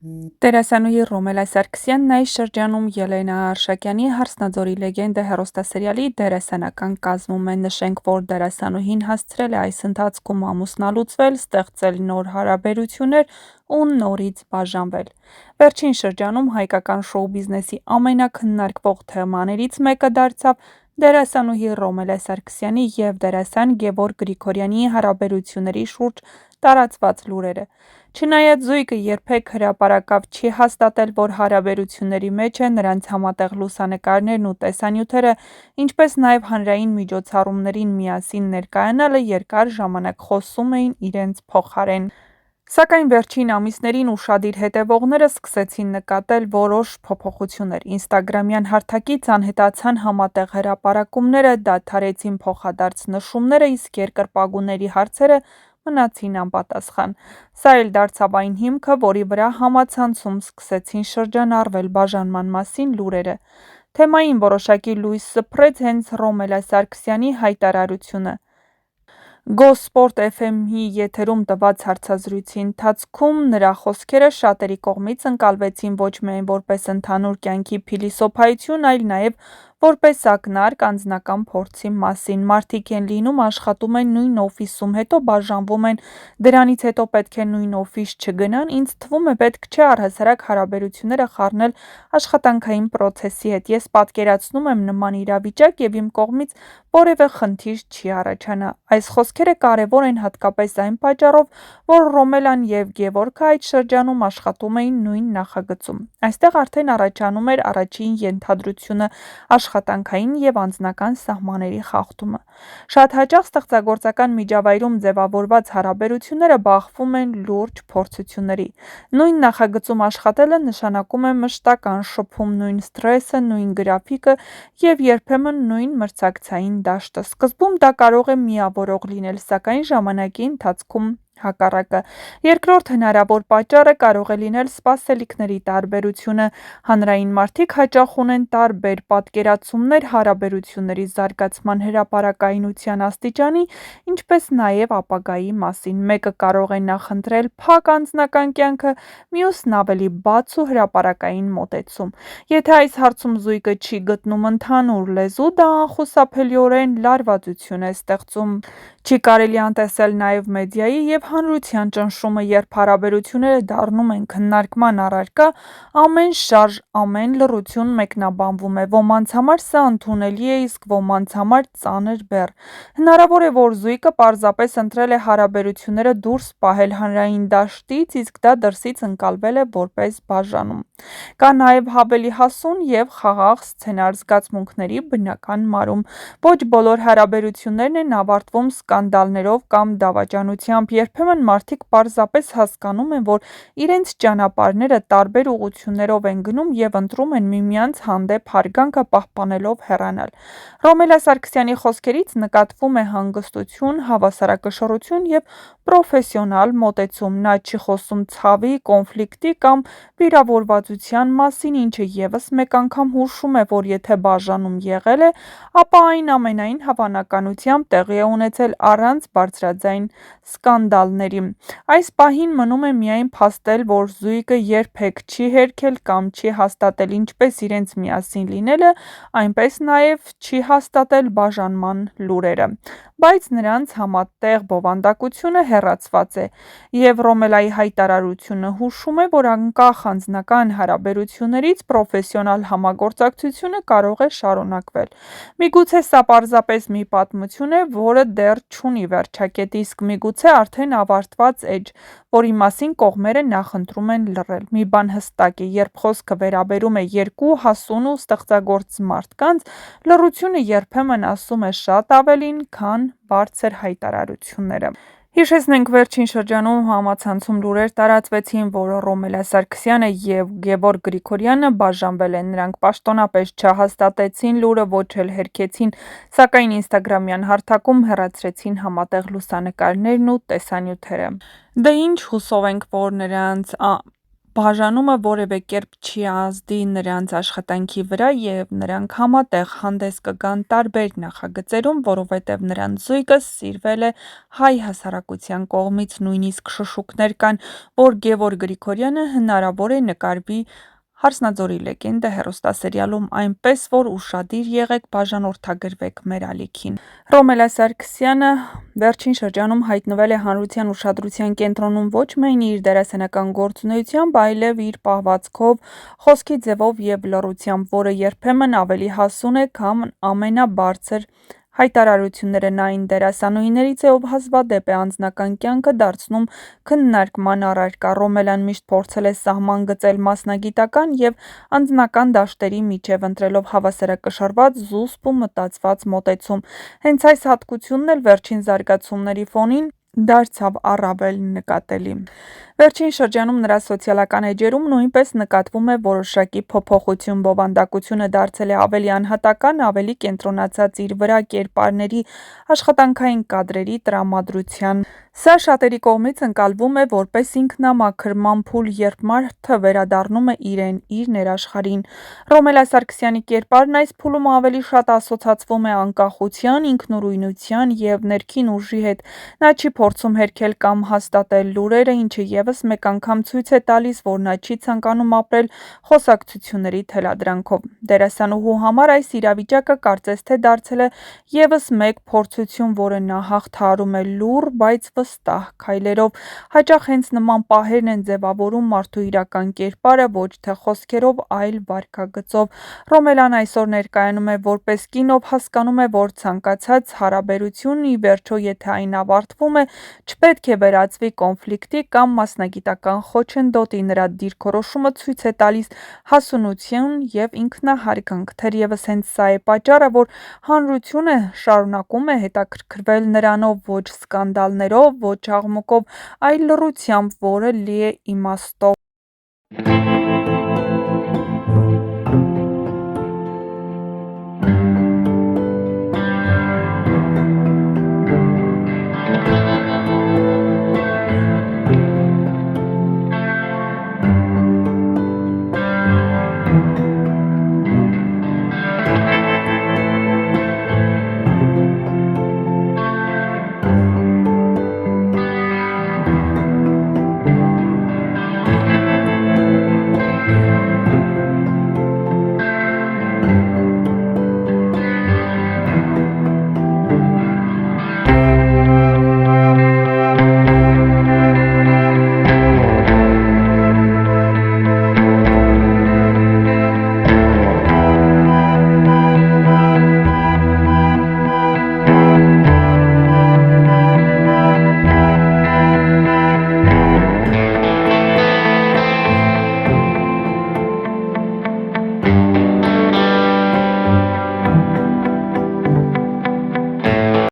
Դերասանուհի Ռոմելա Սարգսյանն այս շրջանում Ելենա Արշակյանի «Հարսնաձորի լեգենդը» հեռուստասերիալի դերասանական կազմում է։ Նշենք, որ դերասանուհին հասցրել է այս ընթացքում ամուսնալուծվել, ստեղծել նոր հարաբերություններ ու նորից բաժանվել։ Վերջին շրջանում հայկական շոու-բիզնեսի ամենաքննարկվող թեմաներից մեկը դարձավ դերասանուհի Ռոմելա Սարգսյանի և դերասան Գևորգ Գրիգորյանի հարաբերությունների շուրջ տարածված լուրերը։ Չնայած զույգը երբեք հրապարակավ չի հաստատել, որ հարաբերությունների մեջ է, նրանց համատեղ լուսանկարներն ու տեսանյութերը, ինչպես նաև հանրային միջոցառումներին միասին ներկայանալը երկար ժամանակ խոսում էին իրենց փոխարեն։ Սակայն վերջին ամիսներին ուշադիր հետևողները սկսեցին նկատել որոշ փոփոխություններ։ Ինստագրամյան հարթակից անհետացան համատեղ հրապարակումները, դադարեցին փոխադարձ նշումները, իսկ երկրպագուների հարցերը մնացին անպատասխան։ Սա էլ դարձավ այն հիմքը, որի վրա համացանցում սկսեցին շրջանառվել բաժանման մասին լուրերը։ Թեմային որոշակի լույս սփռեց հենց Ռոմելա Սարգսյանի հայտարարությունը։ Գոսպորտ FM-ի եթերում տված հարցազրույցի ընթացքում նրա խոսքերը շատերի կողմից ընկալվեցին ոչ միայն որպես ընդհանուր կյանքի փիլիսոփայություն, այլ նաև որպես ակնարկ անձնական փորձի մասին։ Մարդիկ են լինում, աշխատում են նույն օֆիսում, հետո բաժանվում են, դրանից հետո պետք է նույն օֆիս չգնան։ Ինձ թվում է, պետք չէ առհասարակ հարաբերությունները խառնել աշխատանքային պրոցեսի հետ։ Ես պատկերացնում եմ նման իրավիճակ և իմ կողմից որևէ խնդիր չի առաջանա։ Այս խոսքերը կարևոր են հատկապես այն պատճառով, որ Ռոմելան և Գևորգը այդ շրջանում աշխատում էին նույն նախագծում։ Այստեղ արդեն առաջանում էր առաջին ենթադրությունը՝ աշխատանքային և անձնական սահմանների խախտումը։ Շատ հաճախ ստեղծագործական միջավայրում ձևավորված հարաբերությունները բախվում են լուրջ փորձությունների։ Նույն նախագծում աշխատելը նշանակում է մշտական շփում, նույն սթրեսը, նույն գրաֆիկը և երբեմն նույն մրցակցային դաշտը։ Սկզբում դա կարող է միավորող լինել, սակայն ժամանակի ընթացքում հակառակը։ Երկրորդ հնարավոր պատճառը կարող է լինել սպասելիքների տարբերությունը։ Հանրային մարդիկ հաճախ ունեն տարբեր պատկերացումներ հարաբերությունների զարգացման հրապարակայնության աստիճանի, ինչպես նաև ապագայի մասին։ Մեկը կարող է նախընտրել փակ անձնական կյանքը, մյուսն ավելի բաց ու հրապարակային մոտեցում։ Եթե այս հարցում զույգը չի գտնում ընդհանուր լեզու, դա անխուսափելիորեն լարվածություն է ստեղծում։ Չի կարելի անտեսել նաև մեդիայի և հանրության ճնշումը, երբ հարաբերությունները դառնում են քննարկման առարկա, ամեն շարժ, ամեն լռություն մեկնաբանվում է։ Ոմանց համար սա ընդունելի է, իսկ ոմանց համար ծանր բեռ։ Հնարավոր է, որ զույգը պարզապես ընտրել է հարաբերությունները դուրս պահել հանրային դաշտից, իսկ դա դրսից ընկալվել է որպես բաժանում։ Կա նաև ավելի հասուն և խաղաղ սցենար զգացմունքների բնական մարում։ Ոչ բոլոր հարաբերություններն են ավարտվում սկանդալներով կամ դավաճանությամբ։ Երբեմն մարդիկ պարզապես հասկանում են, որ իրենց ճանապարհները տարբեր ուղղություններով են գնում և ընտրում են միմյանց հանդեպ հարգանքը պահպանելով հեռանալ։ Ռոմելա Սարգսյանի խոսքերից նկատվում է հանգստություն, հավասարակշռություն և պրոֆեսիոնալ մոտեցում։ Նա չի խոսում ցավի, կոնֆլիկտի կամ վիրավորվածության մասին, ինչը ևս մեկ անգամ հուշում է, որ եթե բաժանում եղել է, ապա այն ամենայն հավանականությամբ տեղի է ունեցել առանց բարձրաձայն սկանդալների։ Այս պահին մնում է միայն փաստել, որ զույգը երբեք չի հերքել կամ չի հաստատել ինչպես իրենց միասին լինելը, այնպես նաև չի հաստատել բաժանման լուրերը։ Բայց նրանց համատեղ բովանդակությունը հեռացված է, և Ռոմելայի հայտարարությունը հուշում է, որ անկախ անձնական հարաբերություններից պրոֆեսիոնալ համագործակցությունը կարող է շարունակվել։ Միգուցե սա պարզապես մի պատմություն է, որը դեռ չունի վերջակետ, իսկ միգուցե արդեն ավարտված էջ, որի մասին կողմերը նախընտրում են լռել։ Մի բան հստակ է՝ երբ խոսքը վերաբերում է երկու հասուն ու ստեղծագործ մարդկանց, լռությունը երբեմն ասում է շատ ավելին, քան բարձր հայտարարությունները։ Հիշեցնենք, վերջին շրջանում համացանցում լուրեր տարածվեցին, որ Ռոմելա Սարգսյանը և Գևորգ Գրիգորյանը բաժանվել են։ Նրանք պաշտոնապես չհաստատեցին լուրը, ոչ էլ հերքեցին, սակայն ինստագրամյան հարթակում հեռացրեցին համատեղ լուսանկարներն ու տեսանյութերը։ Դե ինչ, հուսով ենք, որ նրանց բաժանումը որևէ կերպ չի ազդի նրանց աշխատանքի վրա և նրանք համատեղ հանդես կգան տարբեր նախագծերում, որովհետև նրանց զույգը սիրվել է հայ հասարակության կողմից, նույնիսկ շշուկներ կան, որ Գևորգ Գրիգորյանը հնարավոր է նկարվի «Հարսնաձորի լեգենդը» հեռուստասերիալում, այնպես որ ուշադիր եղեք բաժանորդագրվեք մեր ալիքին։ Ռոմելա Սարգսյանը վերջին շրջանում հայտնվել է հանրության ուշադրության կենտրոնում ոչ միայն իր դերասանական գործունեությամբ, այլև իր պահվածքով, խոսքի ձևով և լռությամբ, որը երբեմն ավելի հասուն է, քան ամենաբարձր հայտարարությունները։ Նա այն դերասանուհիներից է, ով հազվադեպ է անձնական կյանքը դարձնում քննարկման առարկա։ Ռոմելան միշտ փորձել է սահման գծել մասնագիտական և անձնական դաշտերի միջև, ընտրելով հավասարակշռված, զուսպ ու մտածված մոտեցում։ Հենց այս հատկությունն էլ վերջին զարգացումների ֆոնին դարձավ առավել նկատելի։ Վերջին շրջանում նրա սոցիալական էջերում նույնպես նկատվում է որոշակի փոփոխություն։ Բովանդակությունը դարձել է ավելի անհատական, ավելի կենտրոնացած իր վրա, կերպարների, աշխատանքային կադրերի տրամադրության։ Սա շատերի կողմից ընկալվում է որպես ինքնամաքրման փուլ, երբ մարդը վերադառնում է իրեն, իր ներաշխարհին։ Ռոմելա Սարգսյանի կերպարն այս փուլում ավելի շատ ասոցացվում է անկախության, ինքնուրույնության և ներքին ուժի հետ։ Նա չի փորձում հերքել կամ հաստատել լուրերը, ինչը ևս մեկ անգամ ցույց է տալիս, որ նա չի ցանկանում ապրել խոսակցությունների թելադրանքով։ Դերասանուհու համար այս իրավիճակը կարծես թե դարձել է ևս մեկ փորձություն, որը նա հաղթահարում է լուռ, բայց վստահ քայլերով։ Հաճախ հենց նման պահերն են ձևավորում մարդու իրական կերպարը, ոչ թե խոսքերով, այլ վարքագծով։ Ռոմելան այսօր ներկայանում է որպես կին, ով հասկանում է, որ ցանկացած հարաբերություն, ի վերջո, եթե այն ավարտվում է, չպետք է վերածվի կոնֆլիկտի կամ մասնագիտական խոչընդոտի։ Նրա դիրքորոշումը ցույց է տալիս հասունություն և ինքնահարգանք։ Թերևս հենց սա է պատճառը, որ հանրությունը շարունակում է հետաքրքրվել նրանով ոչ սկանդալներով, ոչ աղմուկով, այլ լռությամբ, որը լի է իմաստով։